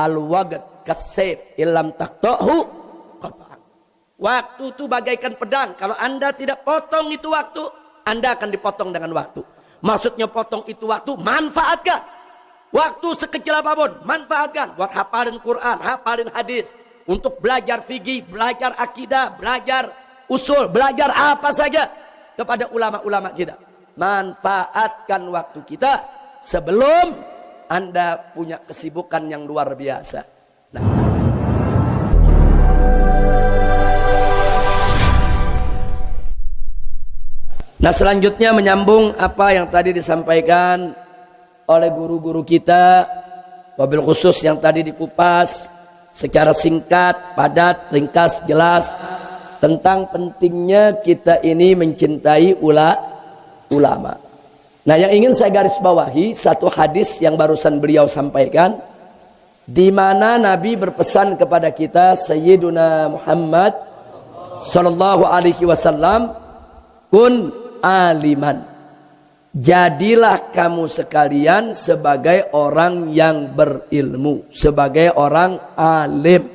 Al-waqt kasayf illam taqta'hu qata'an. Waktu itu bagaikan pedang. Kalau Anda tidak potong itu waktu, Anda akan dipotong dengan waktu. Maksudnya potong itu waktu, manfaatkan. Waktu sekecil apapun, manfaatkan. Buat hafalin Quran, hafalin hadis. Untuk belajar fikih, belajar akidah, belajar usul, belajar apa saja kepada ulama-ulama kita. Manfaatkan waktu kita sebelum Anda punya kesibukan yang luar biasa. Nah, selanjutnya menyambung apa yang tadi disampaikan oleh guru-guru kita, wabil khusus yang tadi dikupas secara singkat, padat, ringkas, jelas tentang pentingnya kita ini mencintai ulama. Nah, yang ingin saya garis bawahi satu hadis yang barusan beliau sampaikan, di mana Nabi berpesan kepada kita, Sayyiduna Muhammad sallallahu alaihi wasallam, kun aliman, jadilah kamu sekalian sebagai orang yang berilmu, sebagai orang alim,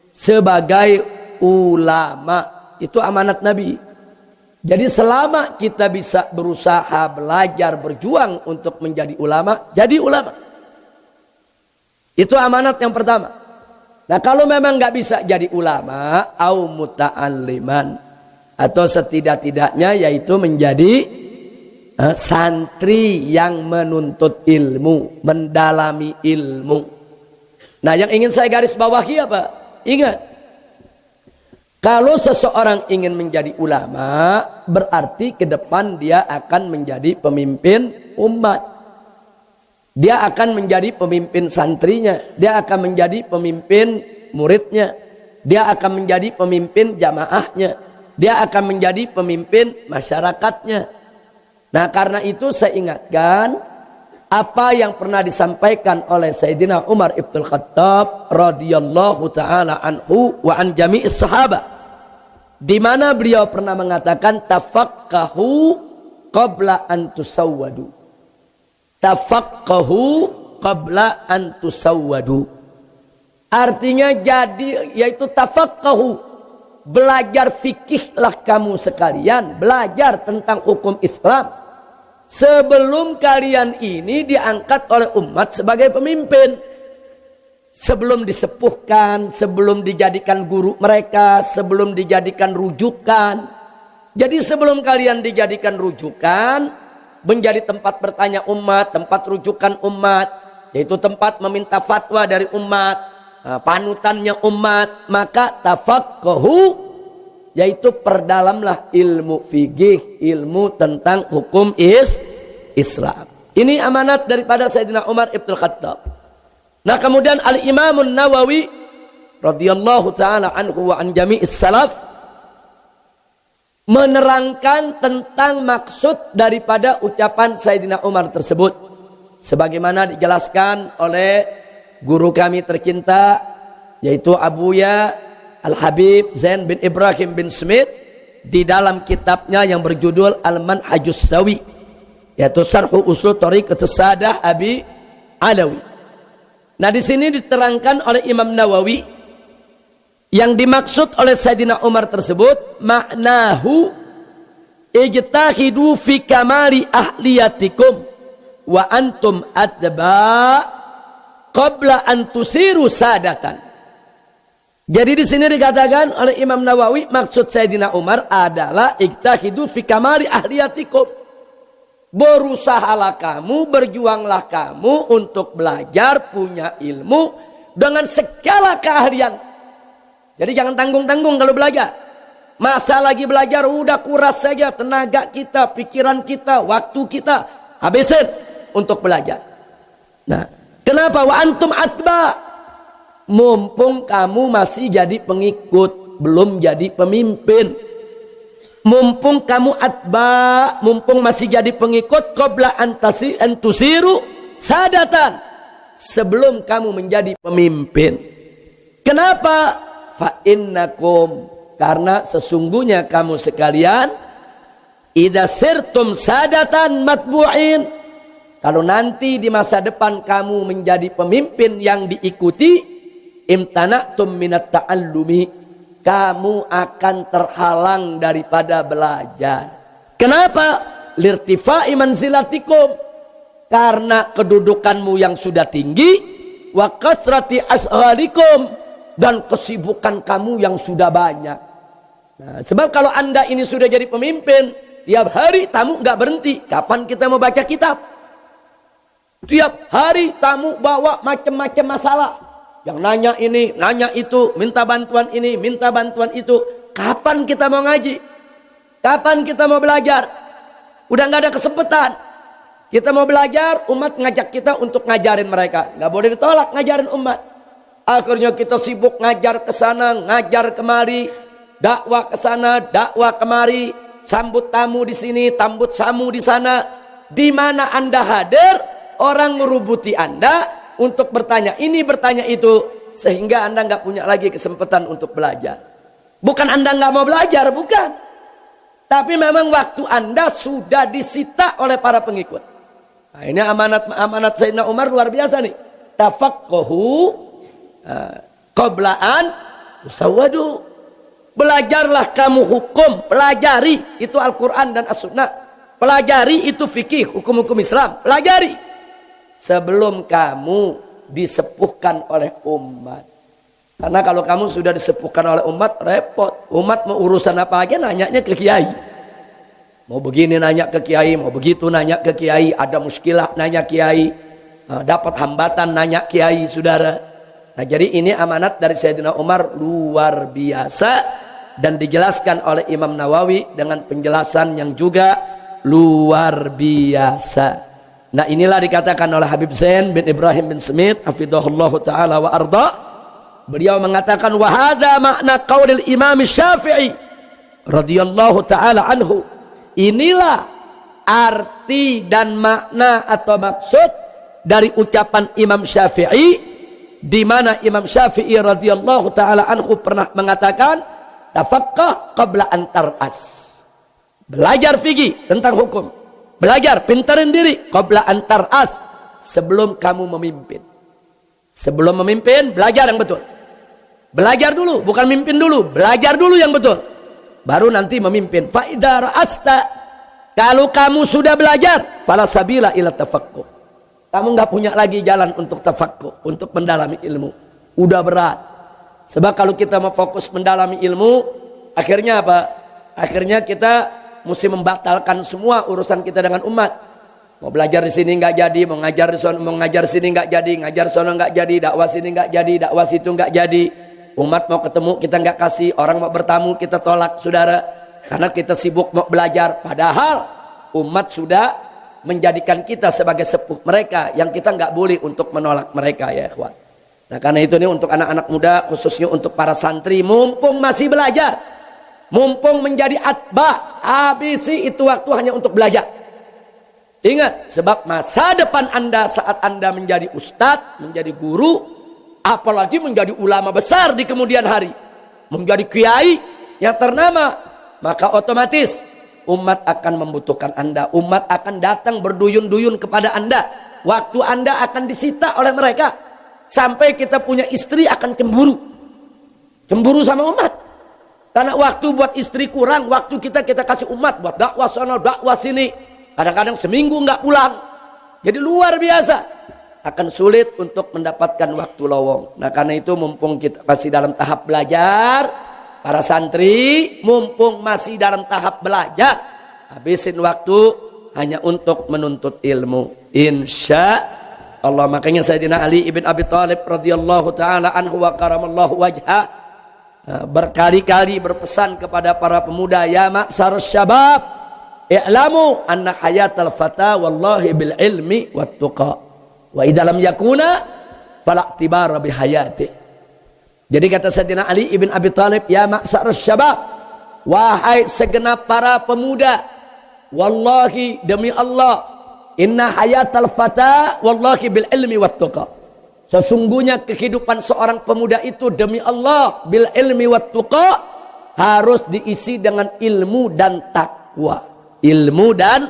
sebagai ulama. Itu amanat Nabi. Jadi selama kita bisa berusaha, belajar, berjuang untuk menjadi ulama, jadi ulama. Itu amanat yang pertama. Nah, kalau memang nggak bisa jadi ulama, au muta'alliman, atau setidak-tidaknya yaitu menjadi santri yang menuntut ilmu, mendalami ilmu. Nah, yang ingin saya garis bawahi apa? Ingat, kalau seseorang ingin menjadi ulama, berarti ke depan dia akan menjadi pemimpin umat. Dia akan menjadi pemimpin santrinya, dia akan menjadi pemimpin muridnya, dia akan menjadi pemimpin jamaahnya, dia akan menjadi pemimpin masyarakatnya. Nah, karena itu saya ingatkan apa yang pernah disampaikan oleh Sayyidina Umar ibn Khattab radhiyallahu taala anhu wa an jami'is sahabat, di mana beliau pernah mengatakan tafaqahu qabla an tusawwadu. Tafaqahu qabla an tusawwadu. Artinya jadi, yaitu tafaqahu, belajar fikihlah kamu sekalian, belajar tentang hukum Islam sebelum kalian ini diangkat oleh umat sebagai pemimpin. Sebelum disepuhkan, sebelum dijadikan guru mereka, sebelum dijadikan rujukan. Jadi sebelum kalian dijadikan rujukan, menjadi tempat bertanya umat, tempat rujukan umat, yaitu tempat meminta fatwa dari umat, panutannya umat, maka tafaqahu, yaitu perdalamlah ilmu fikih, ilmu tentang hukum Islam. Ini amanat daripada Sayyidina Umar ibn Khattab. Nah, kemudian Al-Imam Nawawi radhiyallahu taala anhu wa an jami'is salaf menerangkan tentang maksud daripada ucapan Sayyidina Umar tersebut, sebagaimana dijelaskan oleh guru kami tercinta, yaitu Abuya Al-Habib Zain bin Ibrahim bin Smith, di dalam kitabnya yang berjudul Al-Manhajus Sawi, yaitu Syarh Usul Thariqatus Sadah Abi Alawi. Nah, di sini diterangkan oleh Imam Nawawi yang dimaksud oleh Sayyidina Umar tersebut, maknahu ijtahidu fi kamali ahliyatikum wa antum adba qabla an tusiru sadatan. Jadi di sini dikatakan oleh Imam Nawawi, maksud Sayyidina Umar adalah ijtahidu fi kamali ahliyatikum. Berusahalah kamu, berjuanglah kamu untuk belajar, punya ilmu dengan segala keahlian. Jadi jangan tanggung-tanggung kalau belajar. Masa lagi belajar, udah kuras saja tenaga kita, pikiran kita, waktu kita, habisin untuk belajar. Nah, kenapa? Wa antum atba, mumpung kamu masih jadi pengikut, belum jadi pemimpin. Mumpung kamu atba, mumpung masih jadi pengikut, qabla antusiru sadatan, sebelum kamu menjadi pemimpin. Kenapa? Fa innakum, karena sesungguhnya kamu sekalian, idza sirtum sadatan matbu'in, Kalau nanti di masa depan kamu menjadi pemimpin yang diikuti, imtana'tum minat ta'allumi, kamu akan terhalang daripada belajar. Kenapa? Lirtifa'i manzilatikum, karena kedudukanmu yang sudah tinggi, wa kathrati asgharikum, dan kesibukan kamu yang sudah banyak. Nah, sebab kalau Anda ini sudah jadi pemimpin, tiap hari tamu nggak berhenti. Kapan kita mau baca kitab? Tiap hari tamu bawa macam-macam masalah. Yang nanya ini, nanya itu, minta bantuan ini, minta bantuan itu. Kapan kita mau ngaji? Kapan kita mau belajar? Udah nggak ada kesempatan. Kita mau belajar, umat ngajak kita untuk ngajarin mereka. Nggak boleh ditolak ngajarin umat. Akhirnya kita sibuk ngajar ke sana, ngajar kemari, dakwah ke sana, dakwah kemari, sambut tamu di sini, sambut tamu di sana. Di mana Anda hadir, orang merubuti Anda untuk bertanya ini, bertanya itu, sehingga Anda nggak punya lagi kesempatan untuk belajar. Bukan Anda nggak mau belajar, bukan. Tapi memang waktu Anda sudah disita oleh para pengikut. Nah, ini amanat Sayyidina Umar luar biasa nih. Tafaqquhu qablaan usawwadu. Belajarlah kamu hukum, pelajari itu Al-Quran dan As-Sunnah. Pelajari itu fikih, hukum-hukum Islam. Pelajari sebelum kamu disepuhkan oleh umat. Karena kalau kamu sudah disepuhkan oleh umat, repot. Umat mau urusan apa aja nanyanya ke kiai. Mau begini nanya ke kiai, mau begitu nanya ke kiai. Ada muskilah nanya kiai. Dapat hambatan nanya kiai, saudara. Nah, jadi ini amanat dari Sayyidina Umar luar biasa. Dan dijelaskan oleh Imam Nawawi dengan penjelasan yang juga luar biasa. Nah, inilah dikatakan oleh Habib Zain bin Ibrahim bin Smith hafidhahullahu ta'ala wa arda. Beliau mengatakan wa hadza makna qaulil Imam Syafi'i radhiyallahu ta'ala anhu. Inilah arti dan makna atau maksud dari ucapan Imam Syafi'i, di mana Imam Syafi'i radhiyallahu ta'ala anhu pernah mengatakan tafaqqah qabla an tar'as. Belajar fikih tentang hukum, belajar pintarin diri qabla an tar'as, sebelum kamu memimpin. Sebelum memimpin, belajar yang betul. Belajar dulu, bukan mimpin dulu. Belajar dulu yang betul, baru nanti memimpin. Fa idza ra'asta, kalau kamu sudah belajar, fala sabila ila tafaqquh. Kamu nggak punya lagi jalan untuk tafaqquh, untuk mendalami ilmu. Udah berat. Sebab kalau kita mau fokus mendalami ilmu, akhirnya apa? Akhirnya kita mesti membatalkan semua urusan kita dengan umat. Mau belajar di sini nggak jadi, mau ngajar di sana, mau ngajar sini nggak jadi, ngajar sana nggak jadi, dakwah sini nggak jadi, dakwah situ nggak jadi. Umat mau ketemu kita nggak kasih, orang mau bertamu kita tolak, saudara. Karena kita sibuk mau belajar. Padahal umat sudah menjadikan kita sebagai sepuh mereka, yang kita nggak boleh untuk menolak mereka, ya ikhwan. Nah, karena itu nih untuk anak-anak muda, khususnya untuk para santri, mumpung masih belajar, mumpung menjadi atba, habisi itu waktu hanya untuk belajar. Ingat, sebab masa depan Anda saat Anda menjadi ustadz, menjadi guru, apalagi menjadi ulama besar di kemudian hari, menjadi kiai yang ternama, maka otomatis umat akan membutuhkan Anda. Umat akan datang berduyun-duyun kepada Anda. Waktu Anda akan disita oleh mereka. Sampai kita punya istri akan cemburu. Cemburu sama umat. Karena waktu buat istri kurang, waktu kita kasih umat buat dakwah sana, dakwah sini. Kadang-kadang seminggu nggak pulang. Jadi luar biasa. Akan sulit untuk mendapatkan waktu lowong. Nah, karena itu mumpung kita masih dalam tahap belajar, para santri mumpung masih dalam tahap belajar, habisin waktu hanya untuk menuntut ilmu. Insya Allah. Makanya Sayyidina Ali ibn Abi Thalib radhiyallahu ta'ala anhu wa karamallahu wajhah berkali-kali berpesan kepada para pemuda, ya ma'syarus syabab, i'lamu anna hayatal fata wallahi bil ilmi wat tuqa. Wa idza lam yakuna fala i'tibara bi hayati. Jadi kata Sayyidina Ali ibn Abi Thalib, ya ma'syarus syabab, wahai segenap para pemuda, wallahi demi Allah, inna hayatal fata wallahi bil ilmi wat tuqa. Sesungguhnya kehidupan seorang pemuda itu demi Allah bil ilmi wat tuqa, harus diisi dengan ilmu dan takwa. Ilmu dan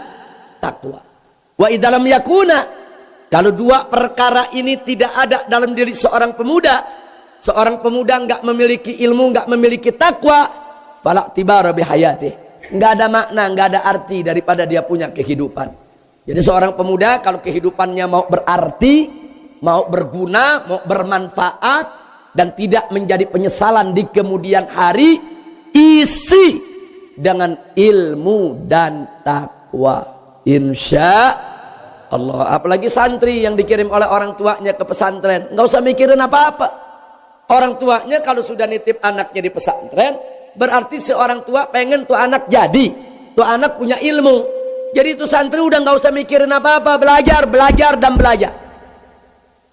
takwa. Wa idza lam yakuna, kalau dua perkara ini tidak ada dalam diri seorang pemuda enggak memiliki ilmu, enggak memiliki takwa, fala tibara bihayatih, enggak ada makna, enggak ada arti daripada dia punya kehidupan. Jadi seorang pemuda kalau kehidupannya mau berarti, mau berguna, mau bermanfaat, dan tidak menjadi penyesalan di kemudian hari, isi dengan ilmu dan takwa, insya Allah. Apalagi santri yang dikirim oleh orang tuanya ke pesantren, nggak usah mikirin apa-apa. Orang tuanya kalau sudah nitip anaknya di pesantren, berarti seorang tua pengen tuh anak jadi, tuh anak punya ilmu. Jadi itu santri udah nggak usah mikirin apa-apa, belajar, belajar dan belajar.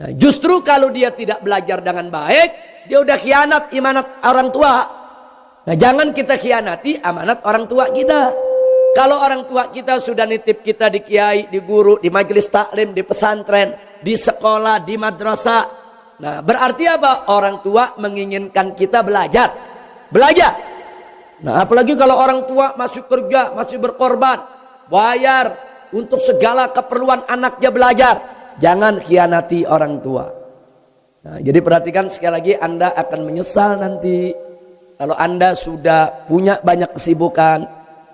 Nah, justru kalau dia tidak belajar dengan baik, dia udah khianat amanat orang tua. Nah, jangan kita khianati amanat orang tua kita. Kalau orang tua kita sudah nitip kita di kiai, di guru, di majelis taklim, di pesantren, di sekolah, di madrasah. Nah, berarti apa? Orang tua menginginkan kita belajar. Belajar. Nah, apalagi kalau orang tua masih kerja, masih berkorban, bayar untuk segala keperluan anaknya belajar. Jangan khianati orang tua. Nah, jadi perhatikan sekali lagi, Anda akan menyesal nanti. Kalau Anda sudah punya banyak kesibukan,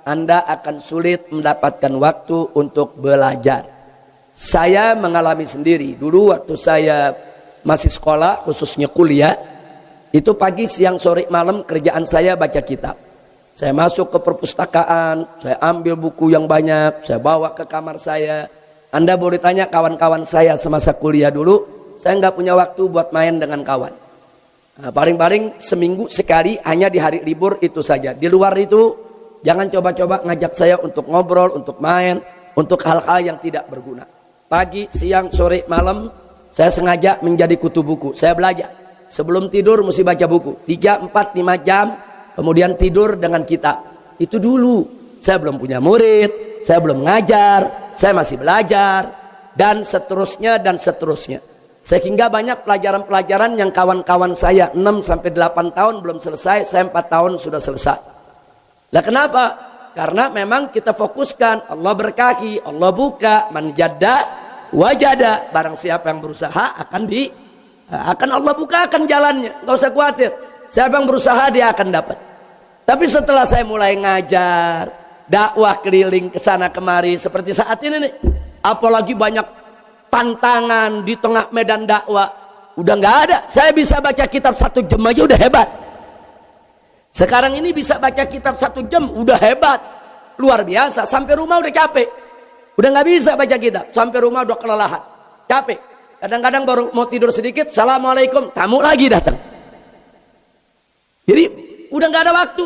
Anda akan sulit mendapatkan waktu untuk belajar. Saya mengalami sendiri. Dulu waktu saya masih sekolah, khususnya kuliah, itu pagi, siang, sore, malam kerjaan saya baca kitab. Saya masuk ke perpustakaan, saya ambil buku yang banyak, saya bawa ke kamar saya. Anda boleh tanya kawan-kawan saya semasa kuliah dulu, saya nggak punya waktu buat main dengan kawan. Nah, paling-paling seminggu sekali, hanya di hari libur itu saja. Di luar itu, jangan coba-coba ngajak saya untuk ngobrol, untuk main, untuk hal-hal yang tidak berguna. Pagi, siang, sore, malam, saya sengaja menjadi kutu buku. Saya belajar. Sebelum tidur mesti baca buku. 3, 4, 5 jam, kemudian tidur dengan kitab. Itu dulu. Saya belum punya murid, saya belum ngajar, saya masih belajar, dan seterusnya dan seterusnya. Sehingga banyak pelajaran-pelajaran yang kawan-kawan saya 6-8 tahun belum selesai, saya 4 tahun sudah selesai. Lah kenapa? Karena memang kita fokuskan, Allah berkahi, Allah buka, man jadda wajada. Barang siapa yang berusaha akan Allah bukakan jalannya, nggak usah khawatir. Siapa yang berusaha dia akan dapat. Tapi setelah saya mulai ngajar, dakwah keliling ke sana kemari seperti saat ini nih, apalagi banyak tantangan di tengah medan dakwah, udah nggak ada. Saya bisa baca kitab 1 jam aja udah hebat. Sekarang ini bisa baca kitab 1 jam udah hebat, luar biasa. Sampai rumah udah capek, udah nggak bisa baca kitab. Sampai rumah udah kelelahan, capek. Kadang-kadang baru mau tidur sedikit, assalamualaikum, tamu lagi datang. Jadi udah nggak ada waktu.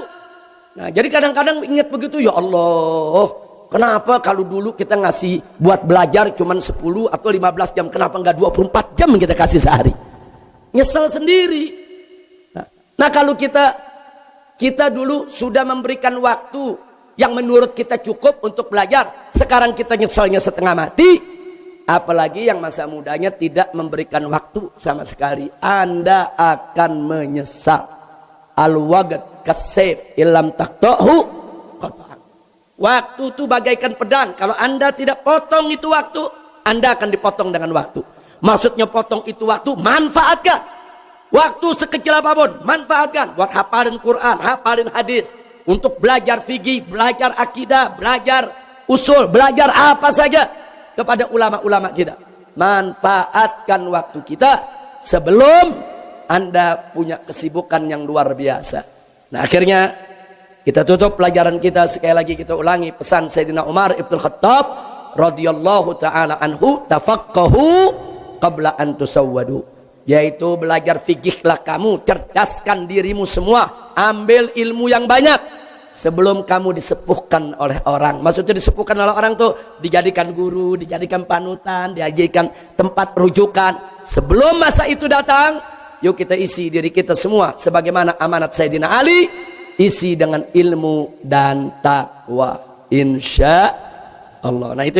Nah, jadi kadang-kadang ingat begitu, ya Allah, kenapa kalau dulu kita ngasih buat belajar cuman 10 atau 15 jam, kenapa nggak 24 jam kita kasih sehari? Nyesel sendiri. Nah, kalau kita dulu sudah memberikan waktu yang menurut kita cukup untuk belajar, sekarang kita nyeselnya setengah mati, apalagi yang masa mudanya tidak memberikan waktu sama sekali, Anda akan menyesal. Al-waqt kasayf illam taqtahu qata'an. Waktu itu bagaikan pedang, kalau Anda tidak potong itu waktu, Anda akan dipotong dengan waktu. Maksudnya potong itu waktu, manfaatkan. Waktu sekecil apapun, manfaatkan buat hafalin Quran, hafalin hadis, untuk belajar fikih, belajar akidah, belajar usul, belajar apa saja kepada ulama-ulama kita. Manfaatkan waktu kita sebelum Anda punya kesibukan yang luar biasa. Nah, akhirnya kita tutup pelajaran kita, sekali lagi kita ulangi pesan Sayyidina Umar Ibn Khattab radhiyallahu taala anhu, tafaqahu qabla an tusawwadu, yaitu belajar fikihlah kamu, cerdaskan dirimu semua, ambil ilmu yang banyak sebelum kamu disepuhkan oleh orang. Maksudnya disepuhkan oleh orang tuh dijadikan guru, dijadikan panutan, dijadikan tempat rujukan. Sebelum masa itu datang, yuk kita isi diri kita semua sebagaimana amanat Sayyidina Ali, isi dengan ilmu dan takwa, insya Allah. Nah, itu